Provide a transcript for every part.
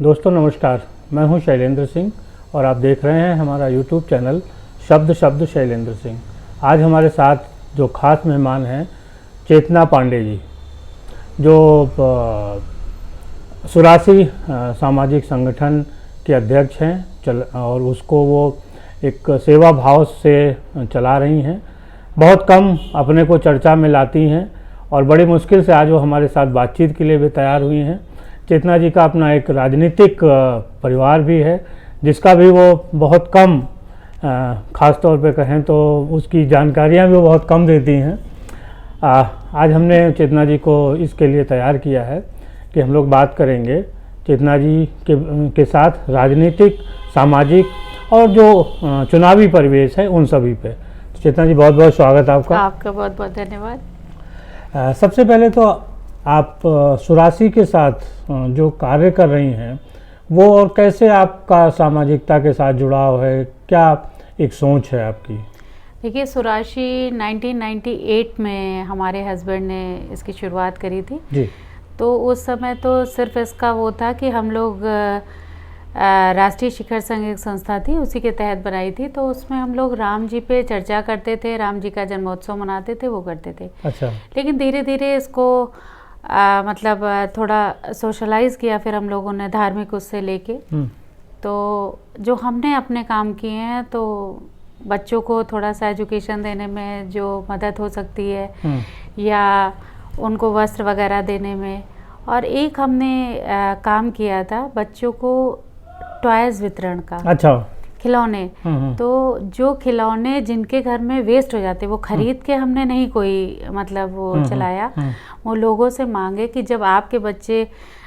दोस्तों नमस्कार, मैं हूं शैलेंद्र सिंह और आप देख रहे हैं हमारा यूट्यूब चैनल शब्द शब्द शैलेंद्र सिंह। आज हमारे साथ जो खास मेहमान हैं चेतना पांडे जी, जो सुरासी सामाजिक संगठन के अध्यक्ष हैं और उसको वो एक सेवा भाव से चला रही हैं। बहुत कम अपने को चर्चा में लाती हैं और बड़ी मुश्किल से आज वो हमारे साथ बातचीत के लिए भी तैयार हुई हैं। चेतना जी का अपना एक राजनीतिक परिवार भी है, जिसका भी वो बहुत कम ख़ास तौर पे कहें तो उसकी जानकारियाँ भी वो बहुत कम देती हैं। आज हमने चेतना जी को इसके लिए तैयार किया है कि हम लोग बात करेंगे चेतना जी के साथ राजनीतिक, सामाजिक और जो चुनावी परिवेश है उन सभी पे। तो चेतना जी बहुत बहुत स्वागत आपका। आपका बहुत बहुत धन्यवाद। सबसे पहले तो आप सुरासी के साथ जो कार्य कर रही हैं वो और कैसे आपका सामाजिकता के साथ जुड़ाव है, क्या एक सोच है आपकी? देखिए, सुरासी 1998 में हमारे हस्बैंड ने इसकी शुरुआत करी थी जी। तो उस समय तो सिर्फ इसका वो था कि हम लोग राष्ट्रीय शिखर संघ एक संस्था थी, उसी के तहत बनाई थी। तो उसमें हम लोग राम जी पे चर्चा करते थे, राम जी का जन्मोत्सव मनाते थे, वो करते थे। अच्छा। लेकिन धीरे धीरे इसको मतलब थोड़ा सोशलाइज किया फिर हम लोगों ने, धार्मिक उससे लेके। तो जो हमने अपने काम किए हैं, तो बच्चों को थोड़ा सा एजुकेशन देने में जो मदद हो सकती है या उनको वस्त्र वगैरह देने में, और एक हमने काम किया था बच्चों को टॉयज वितरण का। अच्छा। खिलौने। तो जो खिलौने जिनके घर में वेस्ट हो जाते, वो खरीद के हमने नहीं कोई मतलब वो चलाया, वो लोगों से मांगे कि जब आपके बच्चे,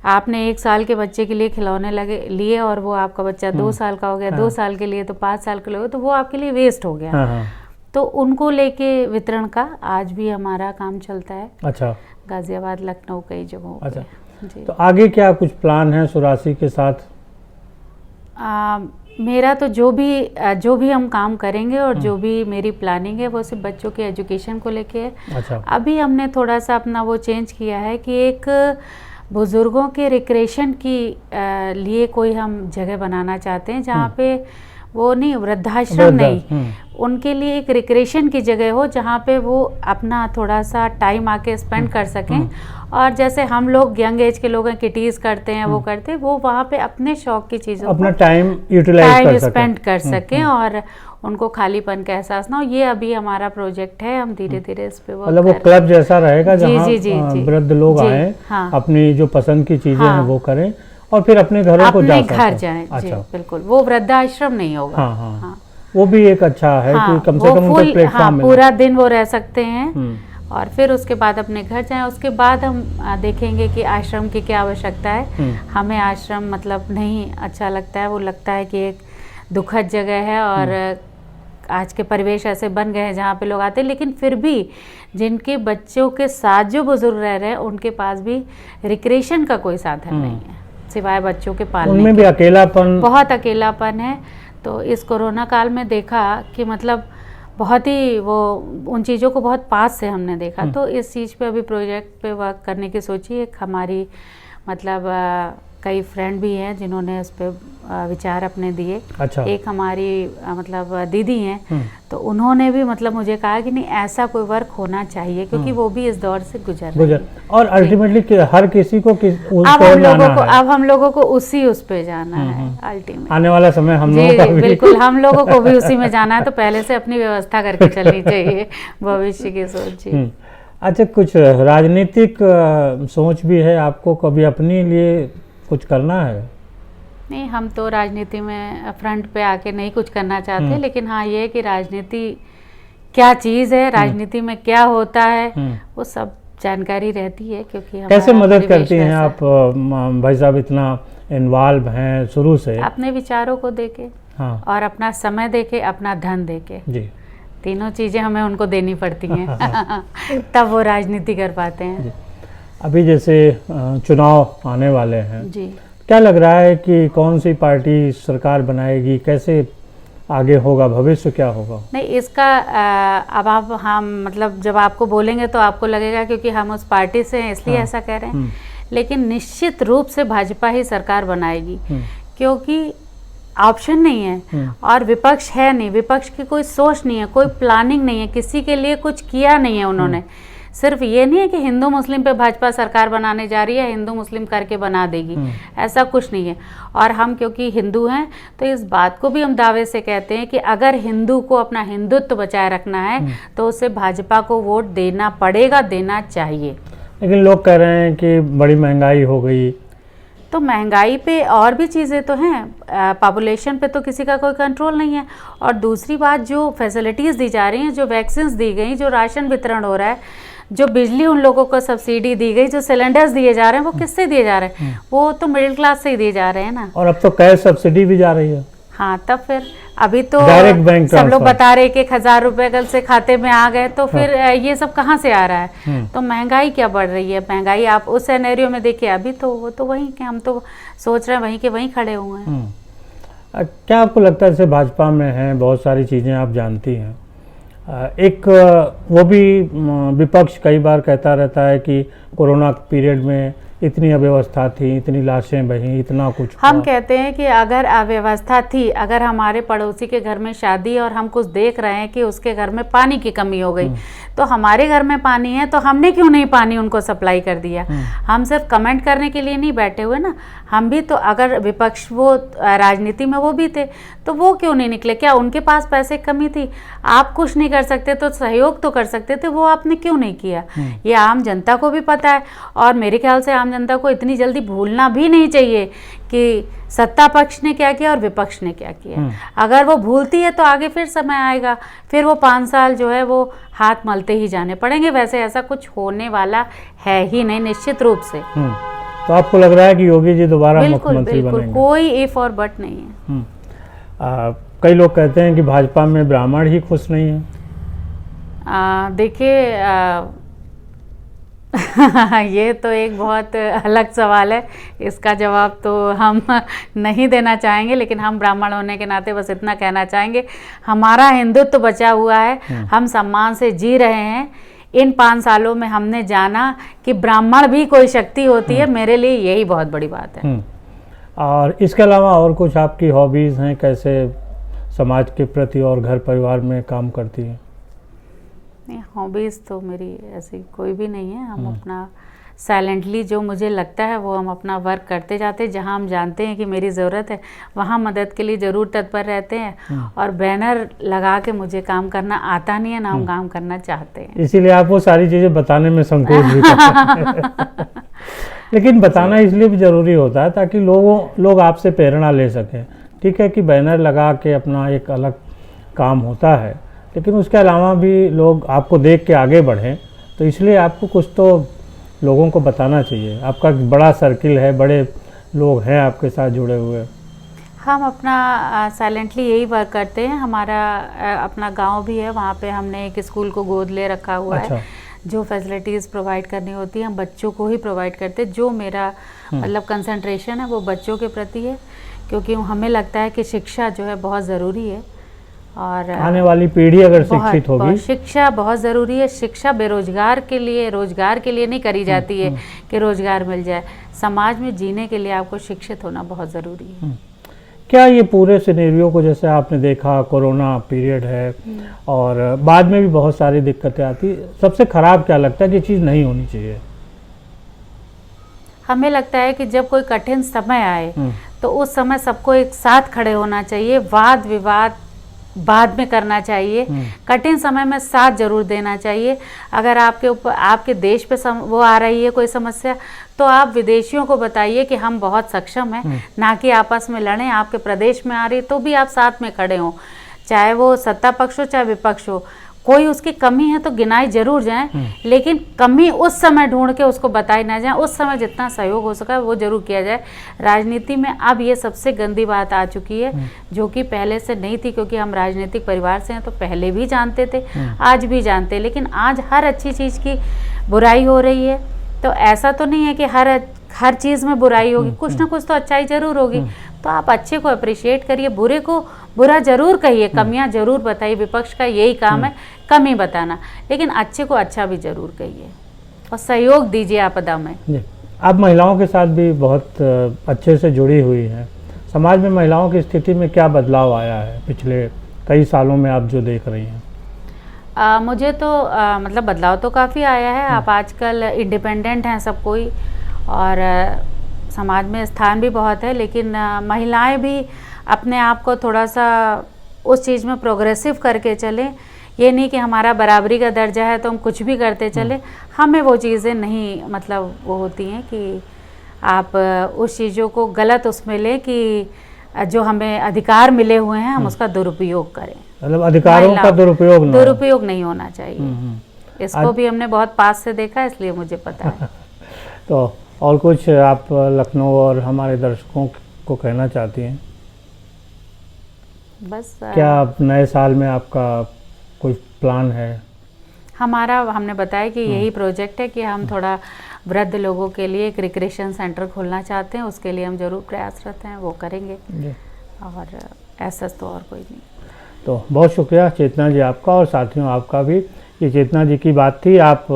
आपने 1 साल के बच्चे के लिए खिलौने लिए और वो आपका बच्चा 2 साल का हो गया, 2 साल के लिए तो 5 साल के लिए, तो वो आपके लिए वेस्ट हो गया। तो उनको लेके वितरण का आज भी हमारा काम चलता है। अच्छा। गाजियाबाद, लखनऊ, कई जगहों पे। अच्छा जी। तो आगे क्या कुछ प्लान है सुरासी के साथ? मेरा तो जो भी हम काम करेंगे और जो भी मेरी प्लानिंग है वो सिर्फ बच्चों के एजुकेशन को लेके है। अच्छा। अभी हमने थोड़ा सा अपना वो चेंज किया है कि एक बुजुर्गों के रिक्रिएशन की लिए कोई हम जगह बनाना चाहते हैं, जहाँ पे वो नहीं, वृद्धाश्रम नहीं, उनके लिए एक रिक्रिएशन की जगह हो जहाँ पे वो अपना थोड़ा सा टाइम आके स्पेंड कर सकें। और जैसे हम लोग यंग एज के लोग हैं, किटीज करते हैं, वो करते हैं, वो वहाँ पे अपने शौक की चीज़ों अपना टाइम यूटिलाइज स्पेंड कर सकें और उनको खालीपन का एहसास ना हो। ये अभी हमारा प्रोजेक्ट है, हम धीरे धीरे इस पे मतलब वो क्लब जैसा रहेगा जहाँ वृद्ध लोग आए, अपनी जो पसंद की चीजें हैं वो करें और फिर अपने घरों को जा घर जाएं। अच्छा। बिल्कुल, वो वृद्धाश्रम नहीं होगा। हाँ। वो भी एक अच्छा है कि कम से कम उनको प्लेटफॉर्म मिले। पूरा दिन वो रह सकते हैं और फिर उसके बाद अपने घर जाएं। उसके बाद हम देखेंगे कि आश्रम की क्या आवश्यकता है। हमें आश्रम मतलब नहीं अच्छा लगता है, वो लगता है कि एक दुखद जगह है और आज के परिवेश ऐसे बन गए हैं जहाँ पे लोग आते हैं, लेकिन फिर भी जिनके बच्चों के साथ जो बुजुर्ग रह रहे हैं उनके पास भी रिक्रिएशन का कोई साधन नहीं है सिवाय बच्चों के पालने। उनमें भी अकेलापन, बहुत अकेलापन है। तो इस कोरोना काल में देखा कि मतलब बहुत ही वो उन चीज़ों को बहुत पास से हमने देखा। तो इस चीज़ पे अभी प्रोजेक्ट पे वर्क करने की सोची। एक हमारी मतलब कई फ्रेंड भी हैं जिन्होंने इस पे विचार अपने दिए। अच्छा। एक हमारी मतलब दीदी हैं, तो उन्होंने भी मतलब मुझे कहा कि नहीं, ऐसा कोई वर्क होना चाहिए क्योंकि वो भी इस दौर से गुजर और अल्टीमेटली हर किसी को अब हम लोगों को उस पे जाना है। अल्टीमेटली आने वाला समय हम लोगों का भी बिल्कुल हम लोगों को भी उसी में जाना है। तो पहले से अपनी व्यवस्था करके चलनी चाहिए भविष्य की सोच। अच्छा, कुछ राजनीतिक सोच भी है आपको? कभी अपने लिए कुछ करना है? नहीं, हम तो राजनीति में फ्रंट पे आके नहीं कुछ करना चाहते, लेकिन हाँ ये है कि राजनीति क्या चीज़ है, राजनीति में क्या होता है, वो सब जानकारी रहती है। क्योंकि कैसे मदद करती हैं आप भाई साहब, इतना इन्वॉल्व हैं शुरू से? अपने विचारों को देके और अपना समय देके, अपना धन देके। जी। तीनों चीज़ें हमें उनको देनी पड़ती हैं तब वो राजनीति कर पाते हैं। अभी जैसे चुनाव आने वाले हैं जी, क्या लग रहा है कि कौन सी पार्टी सरकार बनाएगी, कैसे आगे होगा, भविष्य क्या होगा? नहीं, इसका अब हम मतलब जब आपको बोलेंगे तो आपको लगेगा क्योंकि हम उस पार्टी से हैं इसलिए ऐसा कह रहे हैं। लेकिन निश्चित रूप से भाजपा ही सरकार बनाएगी, क्योंकि ऑप्शन नहीं है और विपक्ष है नहीं, विपक्ष की कोई सोच नहीं है, कोई प्लानिंग नहीं है, किसी के लिए कुछ किया नहीं है उन्होंने। सिर्फ ये नहीं है कि हिंदू मुस्लिम पे भाजपा सरकार बनाने जा रही है, हिंदू मुस्लिम करके बना देगी, ऐसा कुछ नहीं है। और हम क्योंकि हिंदू हैं तो इस बात को भी हम दावे से कहते हैं कि अगर हिंदू को अपना हिंदुत्व बचाए रखना है तो उसे भाजपा को वोट देना पड़ेगा, देना चाहिए। लेकिन लोग कह रहे हैं कि बड़ी महंगाई हो गई। तो महंगाई पे और भी चीज़ें तो हैं, पॉपुलेशन पे तो किसी का कोई कंट्रोल नहीं है। और दूसरी बात, जो फैसिलिटीज़ दी जा रही हैं, जो वैक्सीन्स दी गई, जो राशन वितरण हो रहा है, जो बिजली उन लोगों को सब्सिडी दी गई, जो सिलेंडर्स दिए जा रहे हैं, वो किससे दिए जा रहे हैं? वो तो मिडिल क्लास से ही दिए जा रहे हैं ना। और अब तो कैश सब्सिडी भी जा रही है। हाँ, तब फिर अभी तो डायरेक्ट बैंक सब लोग ट्रांसफर। बता रहे कि 1,000 रुपए कल से खाते में आ गए, तो फिर ये सब कहाँ से आ रहा है? तो महंगाई क्या बढ़ रही है? महंगाई आप उस सिनेरियो में देखिए, अभी तो वो तो वहीं के हम तो सोच रहे हैं वहीं के वहीं खड़े हुए हैं। क्या आपको लगता है, जैसे भाजपा में हैं, बहुत सारी चीज़ें आप जानती हैं, एक वो भी विपक्ष कई बार कहता रहता है कि कोरोना पीरियड में इतनी अव्यवस्था थी, इतनी लाशें बहीं, इतना कुछ हम हुआ। कहते हैं कि अगर अव्यवस्था थी, अगर हमारे पड़ोसी के घर में शादी और हम कुछ देख रहे हैं कि उसके घर में पानी की कमी हो गई, तो हमारे घर में पानी है तो हमने क्यों नहीं पानी उनको सप्लाई कर दिया? हम सिर्फ कमेंट करने के लिए नहीं बैठे हुए ना, हम भी तो, अगर विपक्ष वो राजनीति में वो भी थे तो वो क्यों नहीं निकले? क्या उनके पास पैसे की कमी थी? आप कुछ नहीं कर सकते तो सहयोग तो कर सकते थे, वो आपने क्यों नहीं किया? ये आम जनता को भी पता है, और मेरे ख्याल से आम जनता को इतनी जल्दी भूलना भी नहीं चाहिए कि सत्ता पक्ष ने क्या किया और विपक्ष ने क्या किया। अगर वो भूलती है तो आगे फिर समय आएगा, फिर वो 5 साल जो है वो हाथ मलते ही जाने पड़ेंगे। वैसे ऐसा कुछ होने वाला है ही नहीं, निश्चित रूप से। तो आपको लग रहा है कि योगी जी दोबारा बिल्कुल मुख्यमंत्री बिल्कुल, बनेंगे? कोई इफ और बट नहीं है। कई लोग कहते हैं कि भाजपा में ब्राह्मण ही खुश नहीं है। देखिए, ये तो एक बहुत अलग सवाल है, इसका जवाब तो हम नहीं देना चाहेंगे, लेकिन हम ब्राह्मण होने के नाते बस इतना कहना चाहेंगे, हमारा हिंदुत्व बचा हुआ है, हम सम्मान से जी रहे हैं। इन 5 सालों में हमने जाना कि ब्राह्मण भी कोई शक्ति होती है, मेरे लिए यही बहुत बड़ी बात है। और इसके अलावा और कुछ आपकी हॉबीज़ हैं, कैसे समाज के प्रति और घर परिवार में काम करती हैं? नहीं, हॉबीज़ तो मेरी ऐसी कोई भी नहीं है। हम अपना साइलेंटली जो मुझे लगता है वो हम अपना वर्क करते जाते हैं। जहाँ हम जानते हैं कि मेरी ज़रूरत है वहाँ मदद के लिए ज़रूर तत्पर रहते हैं, और बैनर लगा के मुझे काम करना आता नहीं है, ना हम काम करना चाहते हैं। इसीलिए आप वो सारी चीज़ें बताने में संकोच भी करते हैं। लेकिन बताना इसलिए भी ज़रूरी होता है ताकि लोग आपसे प्रेरणा ले सकें। ठीक है कि बैनर लगा के अपना एक अलग काम होता है, लेकिन उसके अलावा भी लोग आपको देख के आगे बढ़ें, तो इसलिए आपको कुछ तो लोगों को बताना चाहिए। आपका बड़ा सर्किल है, बड़े लोग हैं आपके साथ जुड़े हुए। हम अपना साइलेंटली यही वर्क करते हैं। हमारा अपना गांव भी है, वहाँ पे हमने एक स्कूल को गोद ले रखा हुआ है। जो फैसिलिटीज़ प्रोवाइड करनी होती है हम बच्चों को ही प्रोवाइड करते हैं। जो मेरा मतलब कंसंट्रेशन है वो बच्चों के प्रति है, क्योंकि हमें लगता है कि शिक्षा जो है बहुत ज़रूरी है, और आने वाली पीढ़ी अगर शिक्षित होगी, शिक्षा बहुत ज़रूरी है। शिक्षा बेरोजगार के लिए, रोजगार के लिए नहीं करी जाती है कि रोजगार मिल जाए। समाज में जीने के लिए आपको शिक्षित होना बहुत ज़रूरी है। क्या ये पूरे सिनेरियो को, जैसे आपने देखा कोरोना पीरियड है और बाद में भी बहुत सारी दिक्कतें आती, सबसे ख़राब क्या लगता है कि चीज़ नहीं होनी चाहिए? हमें लगता है कि जब कोई कठिन समय आए तो उस समय सबको एक साथ खड़े होना चाहिए। वाद विवाद बाद में करना चाहिए, कठिन समय में साथ जरूर देना चाहिए। अगर आपके ऊपर, आपके देश पे वो आ रही है कोई समस्या, तो आप विदेशियों को बताइए कि हम बहुत सक्षम हैं, ना कि आपस में लड़ें। आपके प्रदेश में आ रही तो भी आप साथ में खड़े हों, चाहे वो सत्ता पक्ष हो चाहे विपक्ष हो। कोई उसकी कमी है तो गिनाई जरूर जाए, लेकिन कमी उस समय ढूंढ के उसको बताई ना जाए। उस समय जितना सहयोग हो सका वो जरूर किया जाए। राजनीति में अब ये सबसे गंदी बात आ चुकी है, जो कि पहले से नहीं थी, क्योंकि हम राजनीतिक परिवार से हैं तो पहले भी जानते थे, आज भी जानते, लेकिन आज हर अच्छी चीज़ की बुराई हो रही है। तो ऐसा तो नहीं है कि हर चीज़ में बुराई होगी, कुछ ना कुछ तो अच्छाई जरूर होगी। तो आप अच्छे को अप्रिशिएट करिए, बुरे को बुरा जरूर कहिए, कमियां जरूर बताइए। विपक्ष का यही काम है, कमी बताना, लेकिन अच्छे को अच्छा भी जरूर कहिए और सहयोग दीजिए आपदा में। आप महिलाओं के साथ भी बहुत अच्छे से जुड़ी हुई हैं। समाज में महिलाओं की स्थिति में क्या बदलाव आया है पिछले कई सालों में, आप जो देख रही हैं? मुझे तो मतलब बदलाव तो काफ़ी आया है। आप आजकल इंडिपेंडेंट हैं सब कोई, और समाज में स्थान भी बहुत है, लेकिन महिलाएं भी अपने आप को थोड़ा सा उस चीज़ में प्रोग्रेसिव करके चलें। ये नहीं कि हमारा बराबरी का दर्जा है तो हम कुछ भी करते चले, हमें वो चीज़ें नहीं मतलब वो होती हैं कि आप उस चीज़ों को गलत उसमें लें कि जो हमें अधिकार मिले हुए हैं हम उसका दुरुपयोग करें। मतलब अधिकारों का दुरुपयोग नहीं होना चाहिए। इसको भी हमने बहुत पास से देखा, इसलिए मुझे पता है। तो और कुछ आप लखनऊ और हमारे दर्शकों को कहना चाहती हैं? बस क्या नए साल में आपका कोई प्लान है? हमने बताया कि यही प्रोजेक्ट है कि हम थोड़ा वृद्ध लोगों के लिए एक रिक्रिएशन सेंटर खोलना चाहते हैं। उसके लिए हम जरूर प्रयासरत हैं, वो करेंगे। और ऐसा तो और कोई नहीं। तो बहुत शुक्रिया चेतना जी आपका, और साथियों आपका भी। ये चेतना जी की बात थी। आप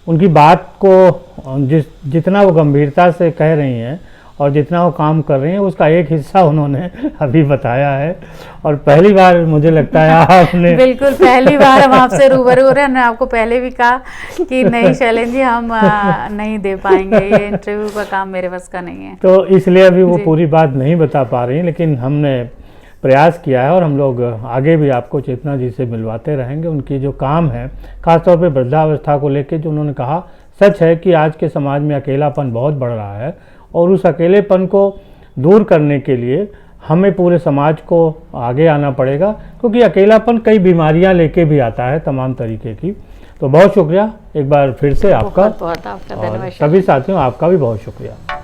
उनकी बात को जितना वो गंभीरता से कह रही हैं और जितना वो काम कर रही हैं, उसका एक हिस्सा उन्होंने अभी बताया है। और पहली बार मुझे लगता है आपने बिल्कुल पहली बार हम आपसे रूबरू हो रहे हैं। मैंने आपको पहले भी कहा कि नहीं शैलेंद्र जी, हम नहीं दे पाएंगे, ये इंटरव्यू का काम मेरे बस का नहीं है। तो इसलिए अभी वो पूरी बात नहीं बता पा रही, लेकिन हमने प्रयास किया है और हम लोग आगे भी आपको चेतना जी से मिलवाते रहेंगे। उनकी जो काम है, खासतौर पे वृद्धावस्था को लेकर जो उन्होंने कहा, सच है कि आज के समाज में अकेलापन बहुत बढ़ रहा है, और उस अकेलेपन को दूर करने के लिए हमें पूरे समाज को आगे आना पड़ेगा, क्योंकि अकेलापन कई बीमारियां लेके भी आता है तमाम तरीके की। तो बहुत शुक्रिया एक बार फिर से आपका, बहुत आपका धन्यवाद। सभी साथियों आपका भी बहुत शुक्रिया।